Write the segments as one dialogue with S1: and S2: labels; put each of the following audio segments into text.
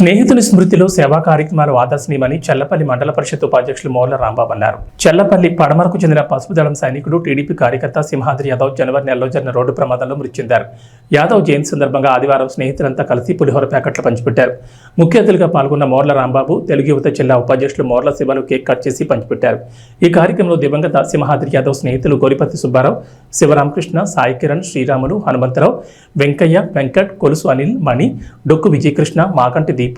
S1: స్నేహితుని స్మృతిలో సేవా కార్యక్రమాలు ఆదర్శనీయమని చెల్లపల్లి మండల పరిషత్ ఉపాధ్యక్షులు మోర్ల రాంబాబు అన్నారు. చెల్లపల్లి పడమరకు చెందిన పసుపు దళం సైనికుడు టీడీపీ కార్యకర్త సింహాద్రి యాదవ్ జనవరి నెలలో జరిగిన రోడ్డు ప్రమాదంలో మృతి చెందారు. యాదవ్ జయంతి సందర్భంగా ఆదివారం స్నేహితులంతా కలిసి పులిహోర ప్యాకెట్లు పంచిపెట్టారు. ముఖ్య అతిథిగా పాల్గొన్న మోర్ల రాంబాబు తెలుగు యువత జిల్లా ఉపాధ్యక్షులు మోర్ల శివలు కేక్ కట్ చేసి పంచిపెట్టారు. ఈ కార్యక్రమంలో దివంగత సింహాద్రి యాదవ్ స్నేహితులు గోరిపతి సుబ్బారావు, శివరామకృష్ణ, సాయి కిరణ్, శ్రీరాములు, హనుమంతరావు, వెంకయ్య, వెంకట్, కొలుసు అనిల్, మణి, డొక్కు విజయకృష్ణ, మాకంటి దీపు,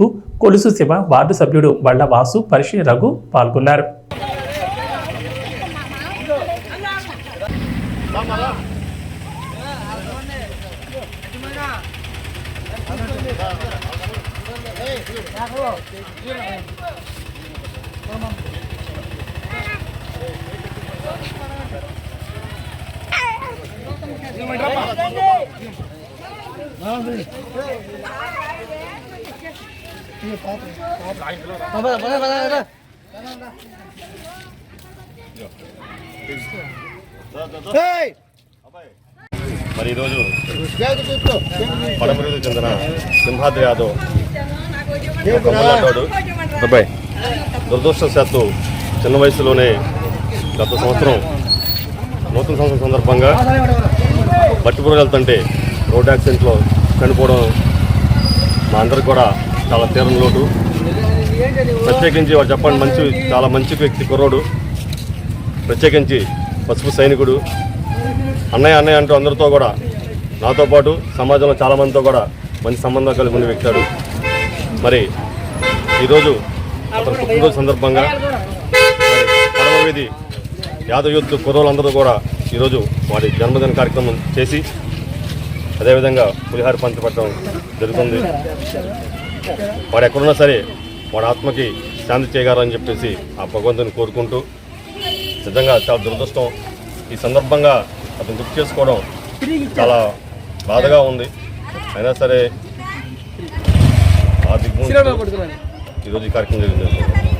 S1: కొలుసు శివ, వార్డు సభ్యుడు బళ్ళ వాసు, పరిషి రఘు పాల్గొన్నారు.
S2: మరి ఈరోజు పడమరకు చెందిన సింహాద్రి యాదవ్ అబ్బాయి దురదృష్టవశాత్తు చిన్న వయసులోనే గత సంవత్సరం నూతన సంవత్సరం సందర్భంగా బట్టిపురం వెళ్తుంటే రోడ్ యాక్సిడెంట్లో చనిపోవడం మా అందరికి కూడా చాలా తీవ్ర లోటు. ప్రత్యేకించి వాడు చెప్పండి చాలా మంచి వ్యక్తి, కుర్రోడు, ప్రత్యేకించి పసుపు సైనికుడు, అన్నయ్య అంటూ అందరితో కూడా నాతో పాటు సమాజంలో చాలామందితో కూడా మంచి సంబంధం కలిగి ఉన్న వ్యక్తాడు. మరి ఈరోజు అతను పుట్టినరోజు సందర్భంగా పడవ వీధి యాదవ్ యూత్ కుర్రోళ్ళందరూ కూడా ఈరోజు వాడి జన్మదిన కార్యక్రమం చేసి అదేవిధంగా పులిహార పంచబట్టడం జరుగుతుంది. వాడు ఎక్కడున్నా సరే వాడి ఆత్మకి శాంతి చేయగలరని చెప్పేసి ఆ భగవంతుని కోరుకుంటూ, నిజంగా చాలా దురదృష్టం. ఈ సందర్భంగా అతను గుర్తు చేసుకోవడం చాలా బాధగా ఉంది. అయినా సరే ఆ దిగ్గు ఈరోజు ఈ కార్యక్రమం జరిగింది.